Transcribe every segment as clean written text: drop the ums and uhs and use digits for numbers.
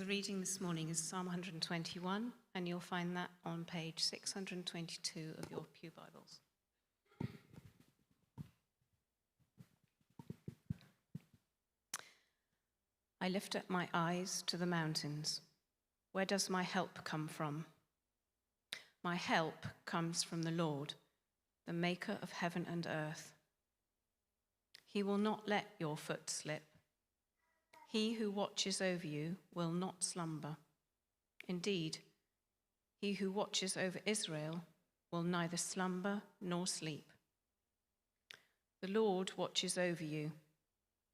reading this morning is Psalm 121, and you'll find that on page 622 of your Pew Bibles. I lift up my eyes to the mountains. Where does my help come from? My help comes from the Lord, the maker of heaven and earth. He will not let your foot slip. He who watches over you will not slumber. Indeed, he who watches over Israel will neither slumber nor sleep. The Lord watches over you.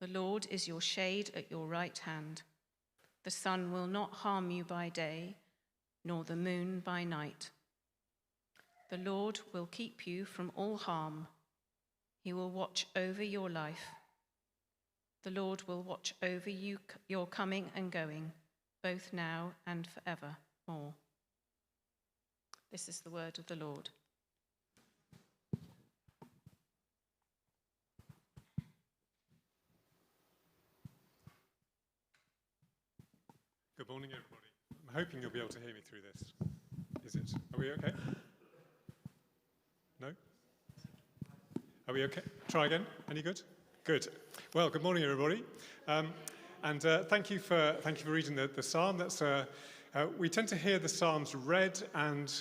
The Lord is your shade at your right hand. The sun will not harm you by day, nor the moon by night. The Lord will keep you from all harm. He will watch over your life. The Lord will watch over you, your coming and going, both now and forevermore. This is the word of the Lord. Good morning, everybody. I'm hoping you'll be able to hear me through this. Is it? Are we okay? No? Are we okay? Try again. Any good? Good. Well, good morning, everybody. Thank you for reading the psalm. We tend to hear the psalms read and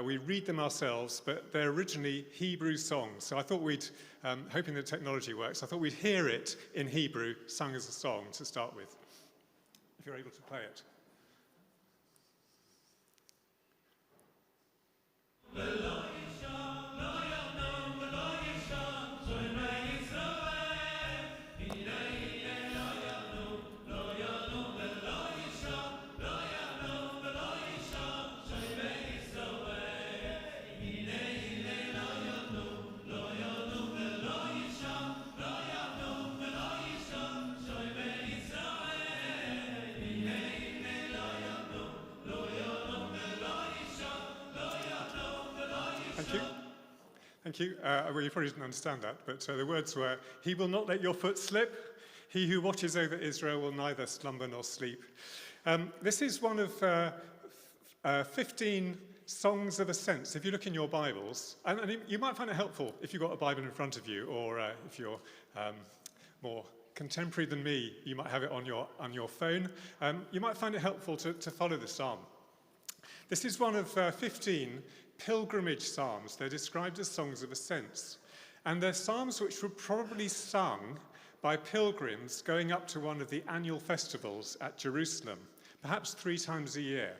we read them ourselves, but they're originally Hebrew songs. So I thought hoping the technology works, I thought we'd hear it in Hebrew, sung as a song to start with. If you're able to play it. Thank you. Well, you probably didn't understand that, but the words were, "He will not let your foot slip. He who watches over Israel will neither slumber nor sleep." This is one of 15 songs of ascents. If you look in your Bibles, and you might find it helpful if you've got a Bible in front of you, or if you're more contemporary than me, you might have it on your phone. You might find it helpful to follow the psalm. This is one of 15 pilgrimage psalms. They're described as songs of ascents. And they're psalms which were probably sung by pilgrims going up to one of the annual festivals at Jerusalem, perhaps 3 times a year.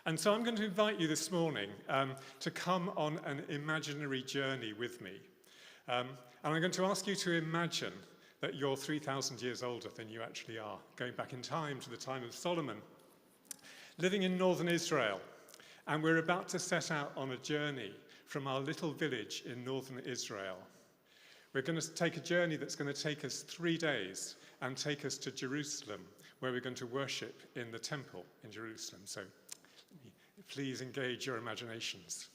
And so I'm going to invite you this morning to come on an imaginary journey with me. And I'm going to ask you to imagine that you're 3,000 years older than you actually are, going back in time to the time of Solomon, living in northern Israel. And we're about to set out on a journey from our little village in northern Israel. We're going to take a journey that's going to take us 3 days and take us to Jerusalem, where we're going to worship in the temple in Jerusalem. So please engage your imaginations.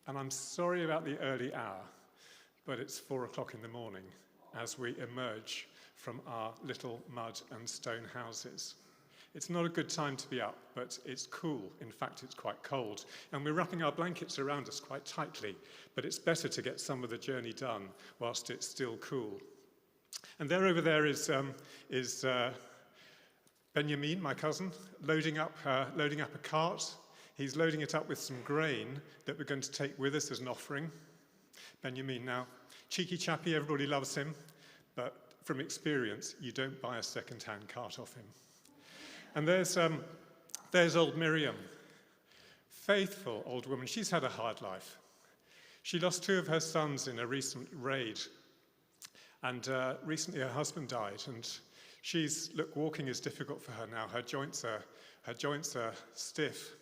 And I'm sorry about the early hour, but it's 4 o'clock in the morning as we emerge from our little mud and stone houses. It's not a good time to be up, but it's cool. In fact, it's quite cold. And we're wrapping our blankets around us quite tightly, but it's better to get some of the journey done whilst it's still cool. And there over there is Benjamin, my cousin, loading up a cart. He's loading it up with some grain that we're going to take with us as an offering. Benjamin, now, cheeky chappy, everybody loves him, but from experience, you don't buy a second-hand cart off him. And there's old Miriam, faithful old woman. She's had a hard life. She lost 2 of her sons in a recent raid, and recently her husband died. And walking is difficult for her now. Her joints are stiff.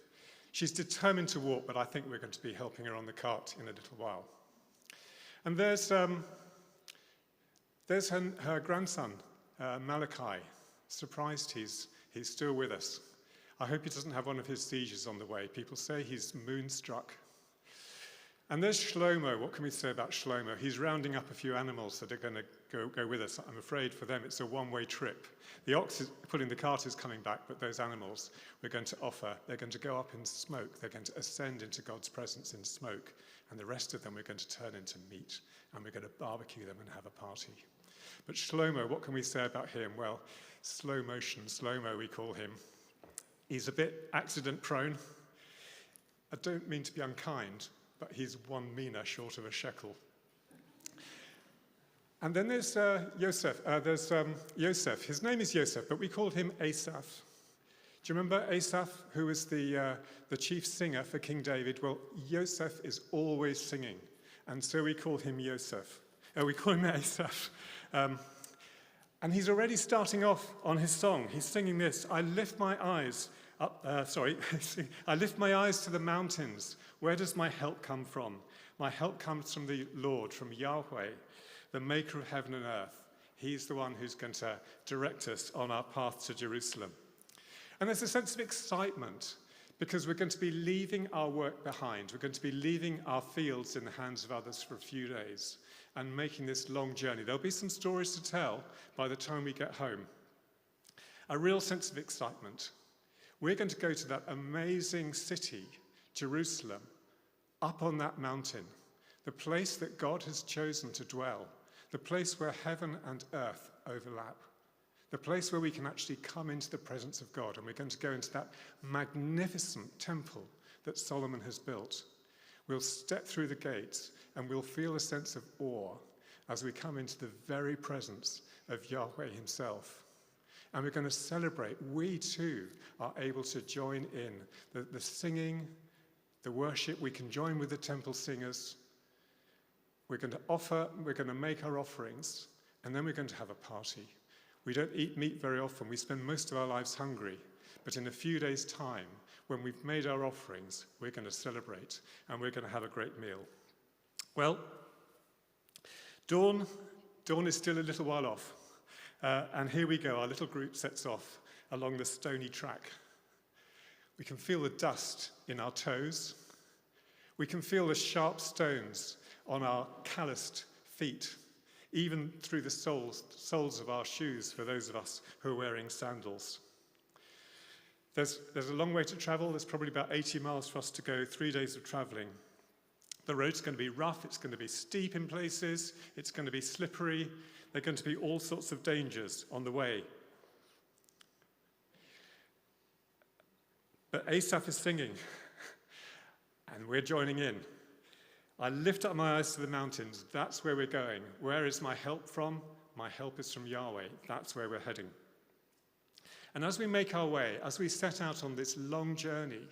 She's determined to walk, but I think we're going to be helping her on the cart in a little while. And there's her grandson, Malachi. Surprised he's still with us. I hope he doesn't have one of his seizures on the way. People say he's moonstruck. And there's Shlomo. What can we say about Shlomo? He's rounding up a few animals that are going to go with us. I'm afraid for them it's a one-way trip. The ox is pulling the cart is coming back, but those animals we're going to offer, they're going to go up in smoke. They're going to ascend into God's presence in smoke. And the rest of them we're going to turn into meat. And we're going to barbecue them and have a party. But Shlomo, what can we say about him? Well, slow motion, slow-mo we call him. He's a bit accident-prone. I don't mean to be unkind, but he's one mina short of a shekel. And then there's Yosef. Yosef. His name is Yosef, but we called him Asaph. Do you remember Asaph, who was the chief singer for King David? Well, Yosef is always singing, and so we call him Yosef. We call him Asaph. And he's already starting off on his song. He's singing this: I lift my eyes up. I lift my eyes to the mountains. Where does my help come from? My help comes from the Lord, from Yahweh, the maker of heaven and earth. He's the one who's going to direct us on our path to Jerusalem. And there's a sense of excitement because we're going to be leaving our work behind. We're going to be leaving our fields in the hands of others for a few days and making this long journey. There'll be some stories to tell by the time we get home. A real sense of excitement. We're going to go to that amazing city, Jerusalem, up on that mountain, the place that God has chosen to dwell, the place where heaven and earth overlap, the place where we can actually come into the presence of God. And we're going to go into that magnificent temple that Solomon has built. We'll step through the gates and we'll feel a sense of awe as we come into the very presence of Yahweh himself. And we're going to celebrate. We too are able to join in the singing, the worship. We can join with the temple singers. We're going to make our offerings, and then we're going to have a party. We don't eat meat very often. We spend most of our lives hungry. But in a few days' time, when we've made our offerings, we're going to celebrate, and we're going to have a great meal. Well, dawn is still a little while off. And here we go. Our little group sets off along the stony track. We can feel the dust in our toes. We can feel the sharp stones on our calloused feet, even through the soles of our shoes for those of us who are wearing sandals. There's a long way to travel. There's probably about 80 miles for us to go, 3 days of traveling. The road's going to be rough. It's going to be steep in places. It's going to be slippery. There are going to be all sorts of dangers on the way. But Asaph is singing, and we're joining in. I lift up my eyes to the mountains. That's where we're going. Where is my help from? My help is from Yahweh. That's where we're heading. And as we make our way, as we set out on this long journey,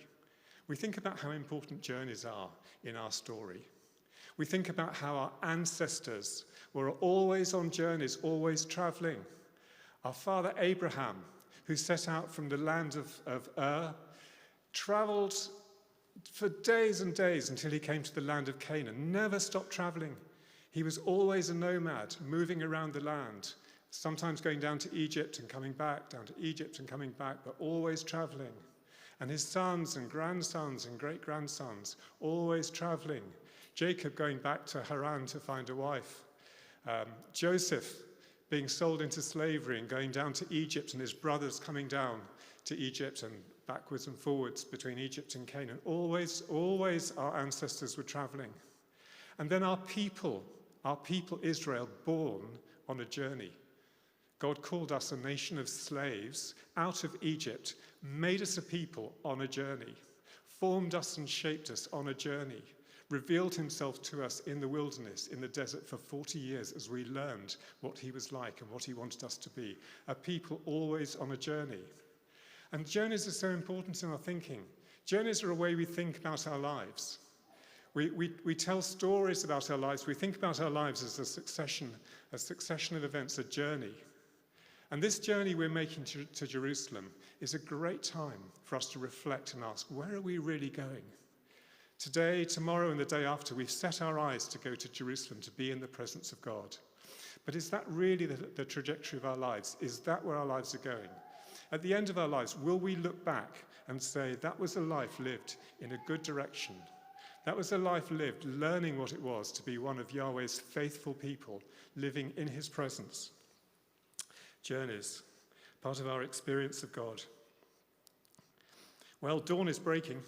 we think about how important journeys are in our story. We think about how our ancestors were always on journeys, always traveling. Our father Abraham, who set out from the land of Ur, traveled for days and days until he came to the land of Canaan, never stopped traveling. He was always a nomad, moving around the land, sometimes going down to Egypt and coming back, down to Egypt and coming back, but always traveling. And his sons and grandsons and great-grandsons, always traveling. Jacob going back to Haran to find a wife. Joseph being sold into slavery and going down to Egypt, and his brothers coming down to Egypt and backwards and forwards between Egypt and Canaan. Always our ancestors were traveling. And then our people Israel, born on a journey. God called us a nation of slaves out of Egypt, made us a people on a journey, formed us and shaped us on a journey, revealed himself to us in the wilderness, in the desert for 40 years as we learned what he was like and what he wanted us to be. A people always on a journey. And journeys are so important in our thinking. Journeys are a way we think about our lives. We tell stories about our lives. We think about our lives as a succession of events, a journey. And this journey we're making to Jerusalem is a great time for us to reflect and ask, where are we really going? Today, tomorrow, and the day after, we've set our eyes to go to Jerusalem, to be in the presence of God. But is that really the trajectory of our lives? Is that where our lives are going? At the end of our lives, will we look back and say, that was a life lived in a good direction? That was a life lived, learning what it was to be one of Yahweh's faithful people, living in his presence. Journeys, part of our experience of God. Well, dawn is breaking,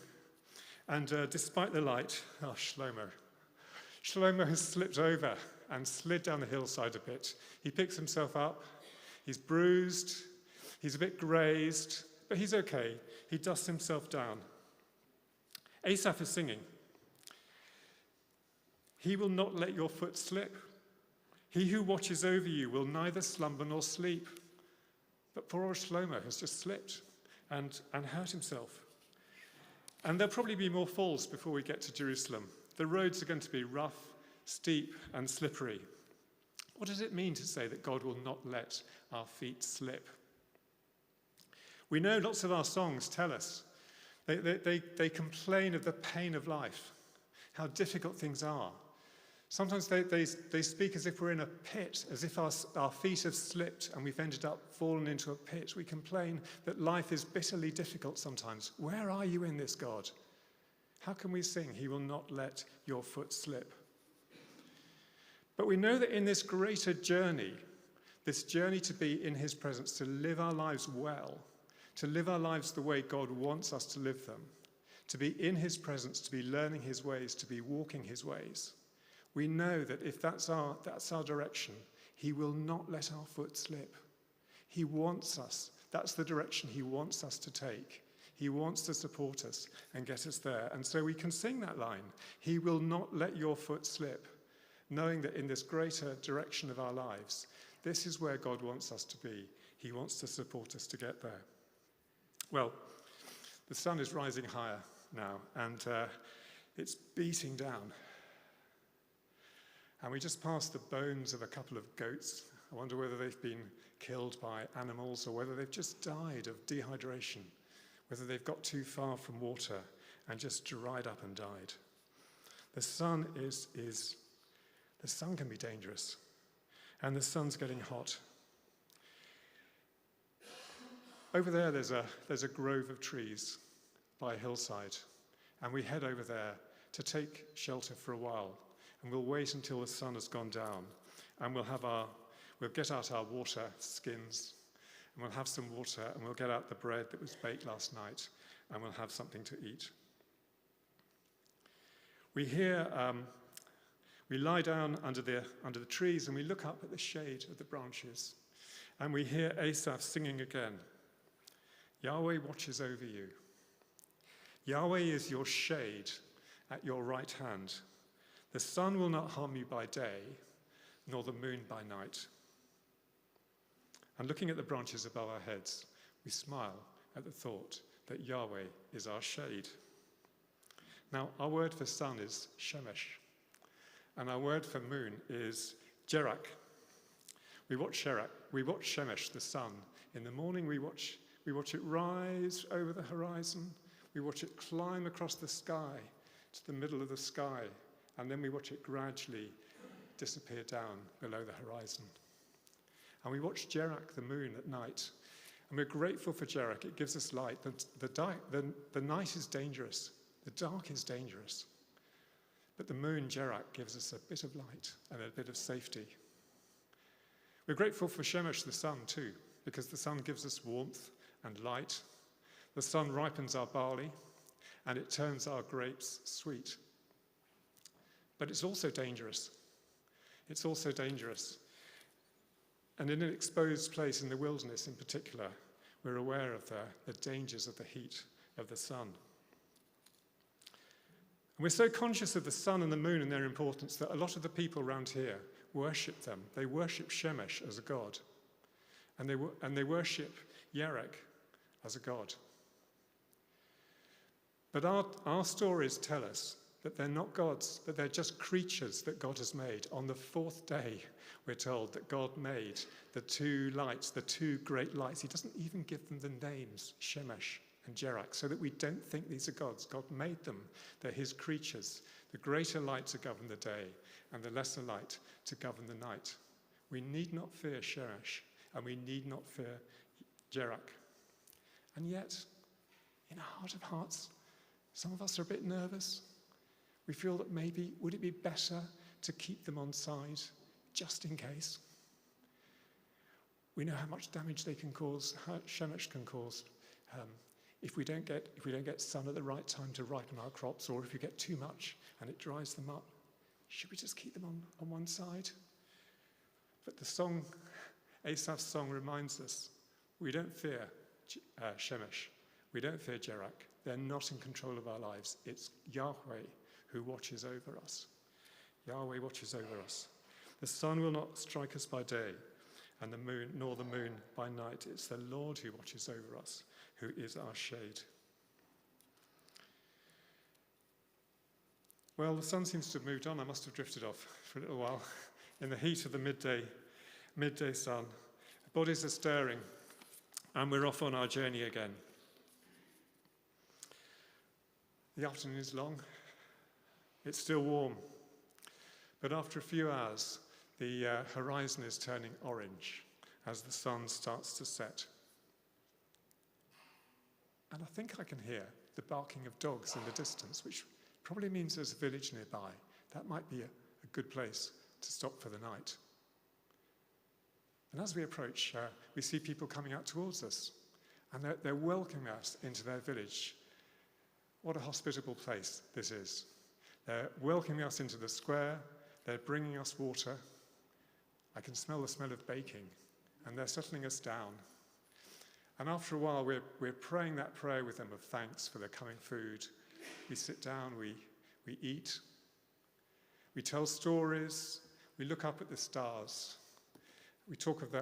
and despite the light, Shlomo has slipped over and slid down the hillside a bit. He picks himself up, he's bruised, he's a bit grazed, but he's okay. He dusts himself down. Asaph is singing. He will not let your foot slip. He who watches over you will neither slumber nor sleep. But poor old Shlomo has just slipped and hurt himself. And there'll probably be more falls before we get to Jerusalem. The roads are going to be rough, steep, and slippery. What does it mean to say that God will not let our feet slip? We know lots of our songs tell us. They complain of the pain of life, how difficult things are. Sometimes they speak as if we're in a pit, as if our feet have slipped and we've ended up fallen into a pit. We complain that life is bitterly difficult sometimes. Where are you in this, God? How can we sing, he will not let your foot slip? But we know that in this greater journey, this journey to be in his presence, to live our lives well, to live our lives the way God wants us to live them, to be in his presence, to be learning his ways, to be walking his ways. We know that if that's our direction, he will not let our foot slip. He wants us. That's the direction he wants us to take. He wants to support us and get us there. And so we can sing that line, he will not let your foot slip, knowing that in this greater direction of our lives, this is where God wants us to be. He wants to support us to get there. Well, the sun is rising higher now, and it's beating down. And we just passed the bones of a couple of goats. I wonder whether they've been killed by animals or whether they've just died of dehydration, whether they've got too far from water and just dried up and died. The sun the sun can be dangerous, and the sun's getting hot. Over there, there's a grove of trees by a hillside, and we head over there to take shelter for a while. And we'll wait until the sun has gone down, and we'll get out our water skins, and we'll have some water, and we'll get out the bread that was baked last night, and we'll have something to eat. We lie down under the trees, and we look up at the shade of the branches, and we hear Asaph singing again. Yahweh watches over you. Yahweh is your shade at your right hand. The sun will not harm you by day, nor the moon by night. And looking at the branches above our heads, we smile at the thought that Yahweh is our shade. Now, our word for sun is shemesh, and our word for moon is jerak. We watch shemesh, the sun. In the morning, we watch it rise over the horizon. We watch it climb across the sky to the middle of the sky. And then we watch it gradually disappear down below the horizon. And we watch Jerak, the moon, at night. And we're grateful for Jerak. It gives us light. The night is dangerous. The dark is dangerous. But the moon, Jerak, gives us a bit of light and a bit of safety. We're grateful for Shemesh, the sun, too, because the sun gives us warmth and light. The sun ripens our barley, and it turns our grapes sweet. But it's also dangerous. It's also dangerous. And in an exposed place in the wilderness in particular, we're aware of the dangers of the heat of the sun. And we're so conscious of the sun and the moon and their importance that a lot of the people around here worship them. They worship Shemesh as a god. And they worship Yerek as a god. But our stories tell us that they're not gods, that they're just creatures that God has made. On the fourth day, we're told that God made the two lights, the two great lights. He doesn't even give them the names, Shemesh and Jerak, so that we don't think these are gods. God made them. They're his creatures. The greater light to govern the day and the lesser light to govern the night. We need not fear Shemesh, and we need not fear Jerak. And yet, in our heart of hearts, some of us are a bit nervous. We feel that maybe, would it be better to keep them on side just in case? We know how much damage they can cause, how Shemesh can cause, if we don't get sun at the right time to ripen our crops, or if we get too much and it dries them up. Should we just keep them on one side? But the song, Asaph's song, reminds us we don't fear Shemesh. We don't fear Jerak. They're not in control of our lives. It's Yahweh who watches over us. Yahweh watches over us. The sun will not strike us by day, and the moon, nor the moon by night. It's the Lord who watches over us, who is our shade. Well, the sun seems to have moved on. I must have drifted off for a little while. In the heat of the midday sun, bodies are stirring, and we're off on our journey again. The afternoon is long. It's still warm. But after a few hours, the horizon is turning orange as the sun starts to set. And I think I can hear the barking of dogs in the distance, which probably means there's a village nearby. That might be a good place to stop for the night. And as we approach, we see people coming out towards us, and they're welcoming us into their village. What a hospitable place this is. They're welcoming us into the square. They're bringing us water. I can smell the smell of baking, and they're settling us down. And after a while, we're praying that prayer with them of thanks for their coming food. We sit down, we eat, we tell stories, we look up at the stars. We talk of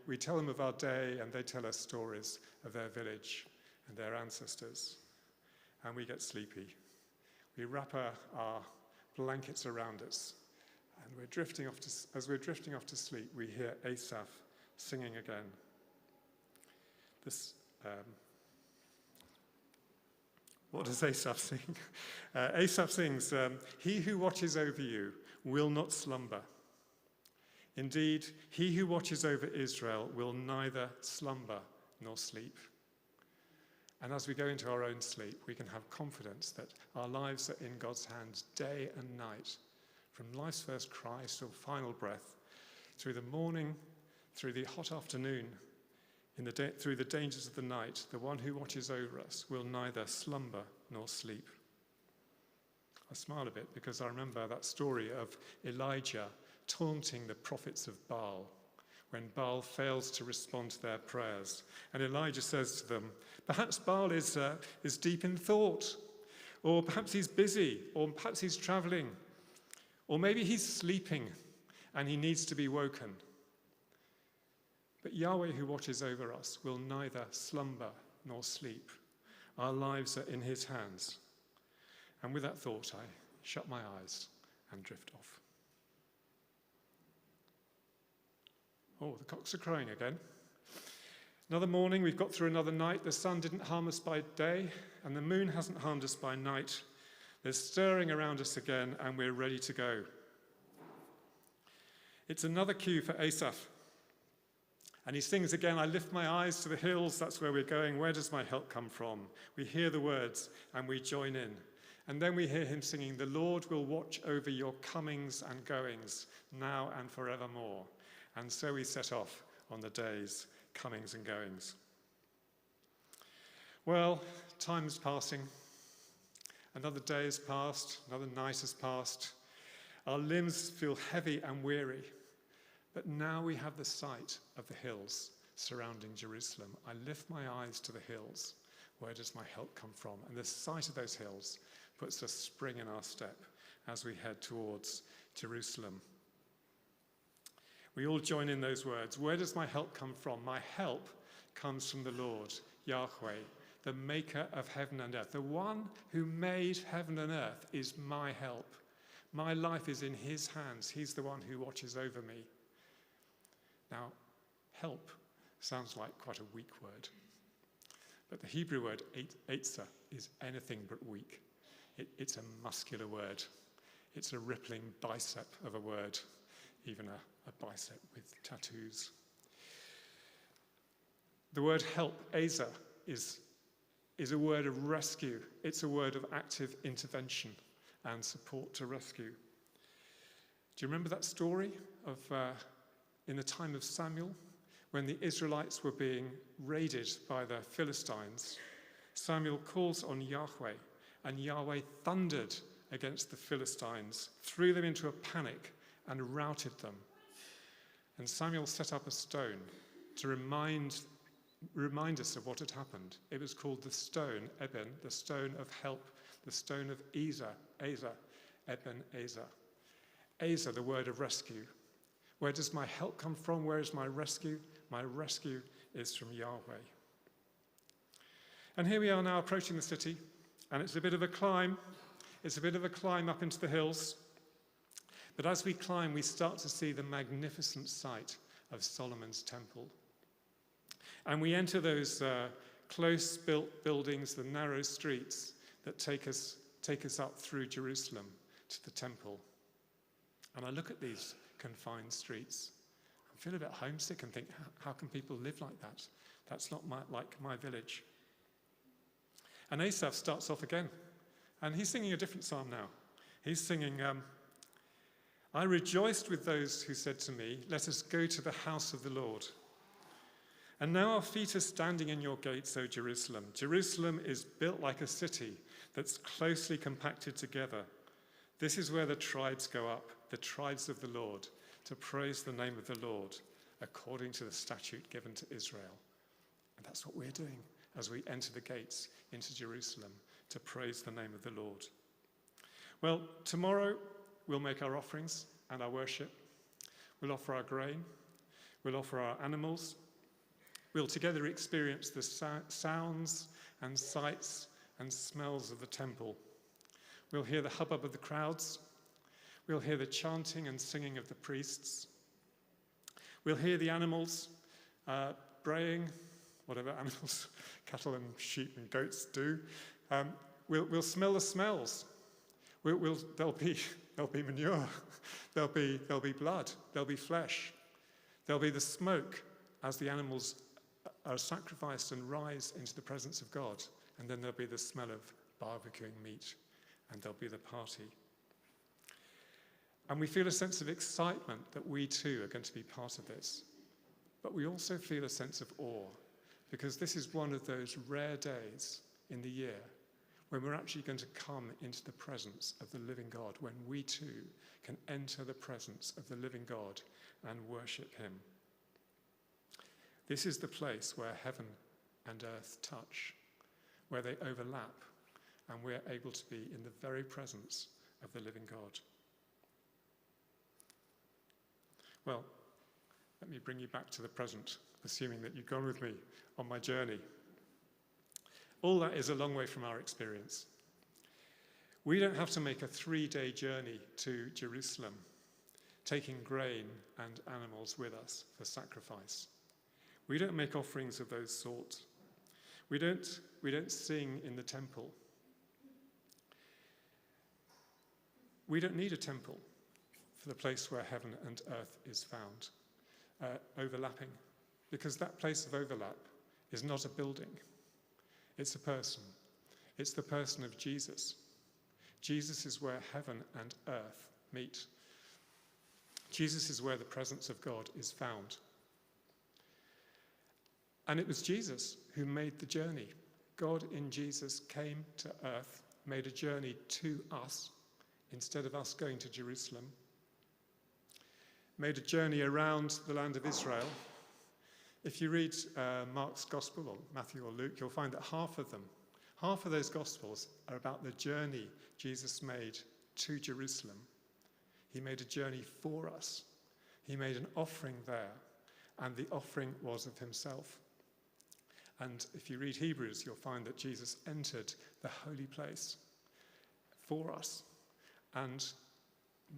we tell them of our day, and they tell us stories of their village and their ancestors. And we get sleepy. We wrap our blankets around us, and as we're drifting off to sleep, we hear Asaph singing again. What does Asaph sing? Asaph sings, "He who watches over you will not slumber. Indeed, he who watches over Israel will neither slumber nor sleep." And as we go into our own sleep, we can have confidence that our lives are in God's hands day and night, from life's first cry till final breath, through the morning, through the hot afternoon, through the dangers of the night. The one who watches over us will neither slumber nor sleep. I smile a bit because I remember that story of Elijah taunting the prophets of Baal when Baal fails to respond to their prayers. And Elijah says to them, perhaps Baal is deep in thought, or perhaps he's busy, or perhaps he's traveling, or maybe he's sleeping and he needs to be woken. But Yahweh, who watches over us, will neither slumber nor sleep. Our lives are in his hands. And with that thought, I shut my eyes and drift off. Oh, the cocks are crowing again. Another morning, we've got through another night. The sun didn't harm us by day, and the moon hasn't harmed us by night. There's stirring around us again, and we're ready to go. It's another cue for Asaph. And he sings again, "I lift my eyes to the hills, that's where we're going. Where does my help come from?" We hear the words, and we join in. And then we hear him singing, "The Lord will watch over your comings and goings, now and forevermore." And so we set off on the day's comings and goings. Well, time is passing. Another day has passed, another night has passed. Our limbs feel heavy and weary. But now we have the sight of the hills surrounding Jerusalem. I lift my eyes to the hills. Where does my help come from? And the sight of those hills puts a spring in our step as we head towards Jerusalem. We all join in those words. Where does my help come from? My help comes from the Lord, Yahweh, the maker of heaven and earth. The one who made heaven and earth is my help. My life is in his hands. He's the one who watches over me. Now, help sounds like quite a weak word. But the Hebrew word eitzah is anything but weak. It's a muscular word. It's a rippling bicep of a word, even a bicep with tattoos. The word help, Asa, is a word of rescue. It's a word of active intervention. and support to rescue. Do you remember that story of in the time of Samuel, when the Israelites were being raided by the Philistines? Samuel calls on Yahweh, and Yahweh thundered against the Philistines, threw them into a panic, and routed them. And Samuel set up a stone to remind us of what had happened. It was called the stone, Eben, the stone of help, the stone of Ezer, Eben Ezer. Ezer, the word of rescue. Where does my help come from? Where is my rescue? My rescue is from Yahweh. And here we are now approaching the city, and it's a bit of a climb. It's a bit of a climb up into the hills. But as we climb, we start to see the magnificent sight of Solomon's temple. And we enter those close-built buildings, the narrow streets that take us up through Jerusalem to the temple. And I look at these confined streets and feel a bit homesick and think, how can people live like that? That's not like my village. And Asaph starts off again, and he's singing a different psalm now. He's singing, I rejoiced with those who said to me, let us go to the house of the Lord. And now our feet are standing in your gates, O Jerusalem. Jerusalem is built like a city that's closely compacted together. This is where the tribes go up, the tribes of the Lord, to praise the name of the Lord, according to the statute given to Israel. And that's what we're doing as we enter the gates into Jerusalem, to praise the name of the Lord. Well, tomorrow we'll make our offerings and our worship. We'll offer our grain. We'll offer our animals. We'll together experience the sounds and sights and smells of the temple. We'll hear the hubbub of the crowds. We'll hear the chanting and singing of the priests. We'll hear the animals braying, whatever animals, cattle and sheep and goats do. We'll smell the smells. There'll be manure. There'll be blood. There'll be flesh. There'll be the smoke as the animals are sacrificed and rise into the presence of God. And then there'll be the smell of barbecuing meat, and there'll be the party. And we feel a sense of excitement that we too are going to be part of this. But we also feel a sense of awe, because this is one of those rare days in the year when we're actually going to come into the presence of the living God, when we too can enter the presence of the living God and worship him. This is the place where heaven and earth touch, where they overlap, and we're able to be in the very presence of the living God. Well, let me bring you back to the present, assuming that you've gone with me on my journey. All that is a long way from our experience. We don't have to make a 3-day journey to Jerusalem, taking grain and animals with us for sacrifice. We don't make offerings of those sorts. We don't sing in the temple. We don't need a temple for the place where heaven and earth is found, overlapping, because that place of overlap is not a building. It's a person. It's the person of Jesus. Jesus is where heaven and earth meet. Jesus is where the presence of God is found. And it was Jesus who made the journey. God in Jesus came to earth, made a journey to us, instead of us going to Jerusalem. Made a journey around the land of Israel. If you read Mark's Gospel, or Matthew or Luke, you'll find that half of those Gospels are about the journey Jesus made to Jerusalem. He made a journey for us. He made an offering there, and the offering was of himself. And if you read Hebrews, you'll find that Jesus entered the holy place for us and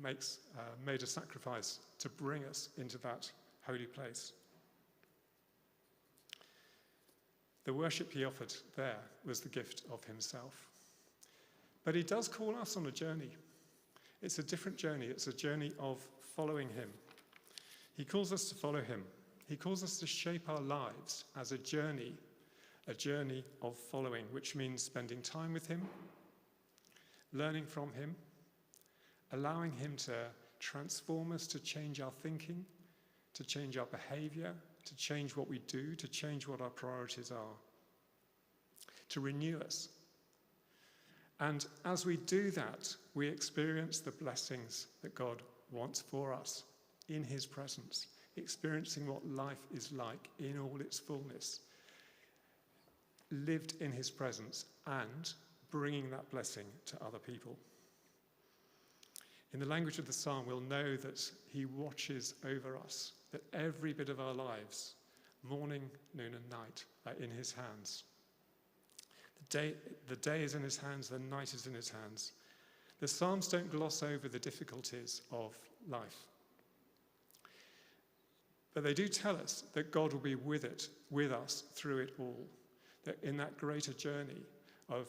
made a sacrifice to bring us into that holy place. The worship he offered there was the gift of himself. But he does call us on a journey. It's a different journey. It's a journey of following him. He calls us to follow him. He calls us to shape our lives as a journey of following, which means spending time with him, learning from him, allowing him to transform us, to change our thinking, to change our behavior, to change what we do, to change what our priorities are, to renew us. And as we do that, we experience the blessings that God wants for us in his presence, experiencing what life is like in all its fullness, lived in his presence and bringing that blessing to other people. In the language of the psalm, we'll know that he watches over us, that every bit of our lives, morning, noon and night, are in his hands. The day is in his hands, the night is in his hands. The Psalms don't gloss over the difficulties of life. But they do tell us that God will be with us through it all, that in that greater journey of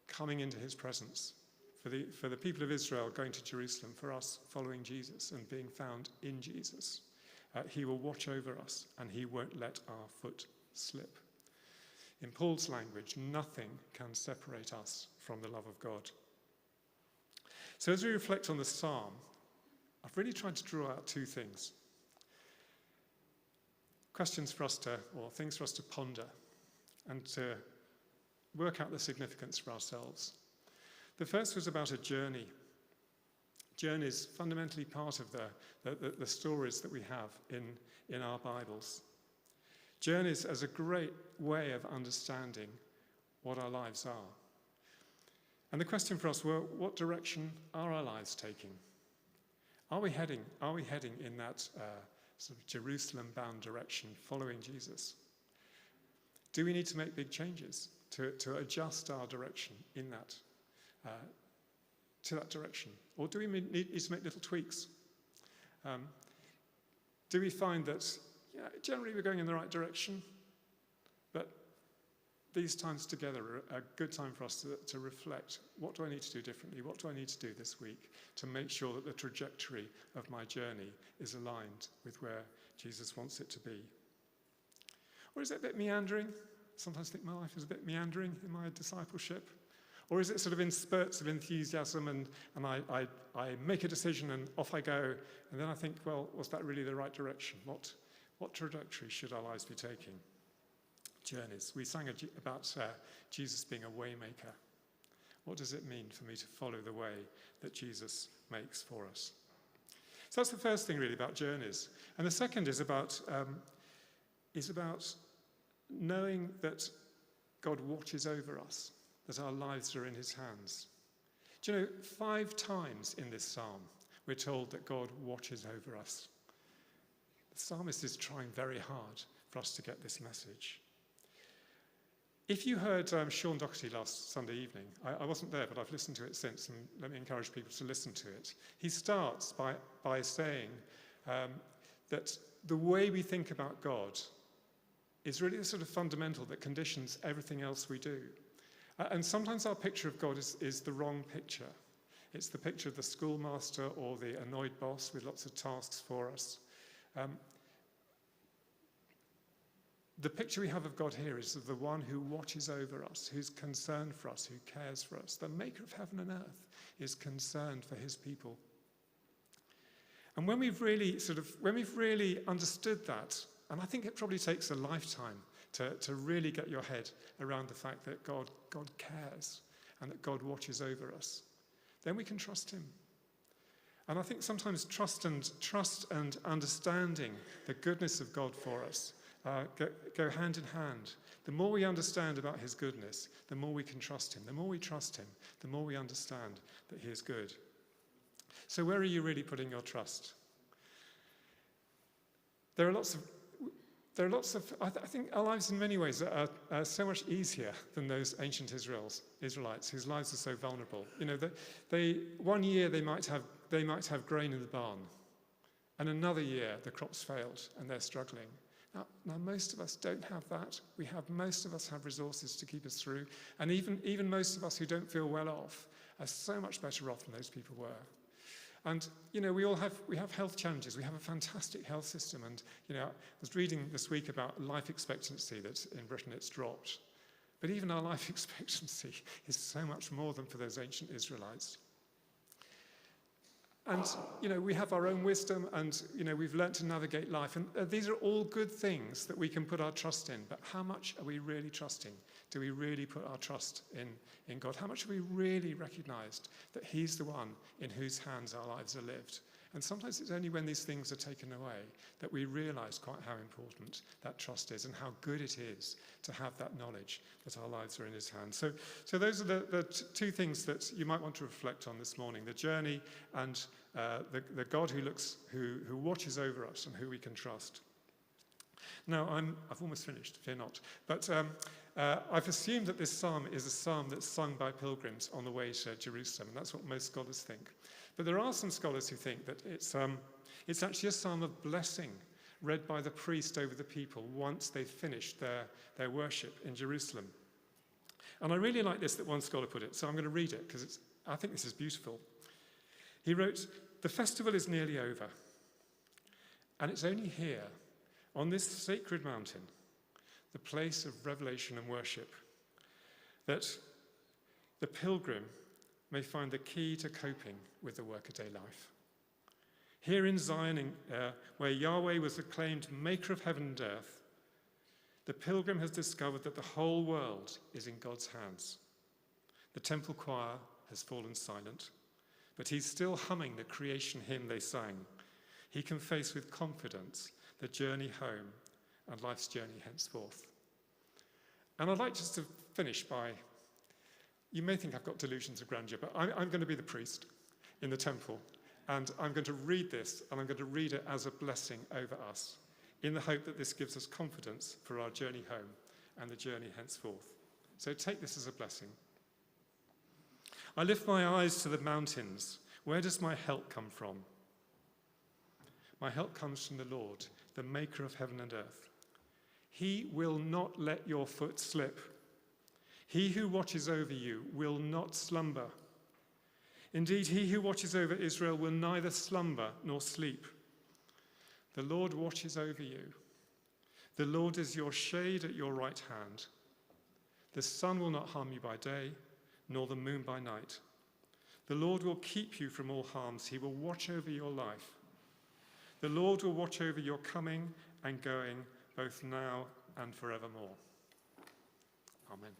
coming into his presence, for the people of Israel going to Jerusalem, for us following Jesus and being found in Jesus, he will watch over us and he won't let our foot slip. In Paul's language, nothing can separate us from the love of God. So as we reflect on the psalm, I've really tried to draw out two things. Things for us to ponder and to work out the significance for ourselves. The first was about a journey. Journey is fundamentally part of the stories that we have in our Bibles. Journeys as a great way of understanding what our lives are. And the question for us were, what direction are our lives taking? Are we heading in that sort of Jerusalem-bound direction, following Jesus? Do we need to make big changes to adjust our direction in that, to that direction? Or do we need to make little tweaks? Do we find that generally we're going in the right direction, but these times together are a good time for us to reflect, what do I need to do differently? What do I need to do this week to make sure that the trajectory of my journey is aligned with where Jesus wants it to be? Or is it a bit meandering? Sometimes I think my life is a bit meandering in my discipleship. Or is it sort of in spurts of enthusiasm and I make a decision and off I go, and then I think, well, was that really the right direction? What trajectory should our lives be taking? Journeys. We sang about Jesus being a way maker. What does it mean for me to follow the way that Jesus makes for us? So that's the first thing really about journeys. And the second is about knowing that God watches over us, that our lives are in his hands. Do you know, 5 times in this psalm, we're told that God watches over us. The psalmist is trying very hard for us to get this message. If you heard Sean Doherty last Sunday evening, I wasn't there, but I've listened to it since, and let me encourage people to listen to it. He starts by saying that the way we think about God is really the sort of fundamental that conditions everything else we do. And sometimes our picture of God is the wrong picture. It's the picture of the schoolmaster or the annoyed boss with lots of tasks for us. The picture we have of God here is of the one who watches over us, who's concerned for us, who cares for us. The maker of heaven and earth is concerned for his people. And when we've really understood that, and I think it probably takes a lifetime to really get your head around the fact that God cares and that God watches over us, then we can trust him. And I think sometimes trust and understanding the goodness of God for us go hand in hand. The more we understand about his goodness, the more we can trust him. The more we trust him, the more we understand that he is good. So where are you really putting your trust? There are lots of. I think our lives in many ways are so much easier than those ancient Israelites whose lives are so vulnerable. You know, one year they might have grain in the barn, and another year the crops failed and they're struggling. Now most of us don't have that. Most of us have resources to keep us through, and even most of us who don't feel well off are so much better off than those people were. And, you know, we have health challenges. We have a fantastic health system. And, you know, I was reading this week about life expectancy, that in Britain it's dropped. But even our life expectancy is so much more than for those ancient Israelites. And, we have our own wisdom and, we've learnt to navigate life. And these are all good things that we can put our trust in. But how much are we really trusting? Do we really put our trust in God? How much have we really recognized that he's the one in whose hands our lives are lived? And sometimes it's only when these things are taken away that we realize quite how important that trust is and how good it is to have that knowledge that our lives are in his hands. So those are the two things that you might want to reflect on this morning: the journey and the God who watches over us and who we can trust. Now, I've almost finished, fear not. But I've assumed that this psalm is a psalm that's sung by pilgrims on the way to Jerusalem, and that's what most scholars think. But there are some scholars who think that it's actually a psalm of blessing read by the priest over the people once they've finished their worship in Jerusalem. And I really like this, that one scholar put it, so I'm going to read it because I think this is beautiful. He wrote, "The festival is nearly over, and it's only here, on this sacred mountain, the place of revelation and worship, that the pilgrim may find the key to coping with the workaday life. Here in Zion, where Yahweh was acclaimed maker of heaven and earth, the pilgrim has discovered that the whole world is in God's hands. The temple choir has fallen silent, but he's still humming the creation hymn they sang. He can face with confidence the journey home and life's journey henceforth." And I'd like just to finish by, you may think I've got delusions of grandeur, but I'm going to be the priest in the temple, and I'm going to read this, and I'm going to read it as a blessing over us, in the hope that this gives us confidence for our journey home and the journey henceforth. So take this as a blessing. "I lift my eyes to the mountains. Where does my help come from? My help comes from the Lord, the maker of heaven and earth. He will not let your foot slip. He who watches over you will not slumber. Indeed, he who watches over Israel will neither slumber nor sleep. The Lord watches over you. The Lord is your shade at your right hand. The sun will not harm you by day, nor the moon by night. The Lord will keep you from all harms. He will watch over your life. The Lord will watch over your coming and going, both now and forevermore." Amen.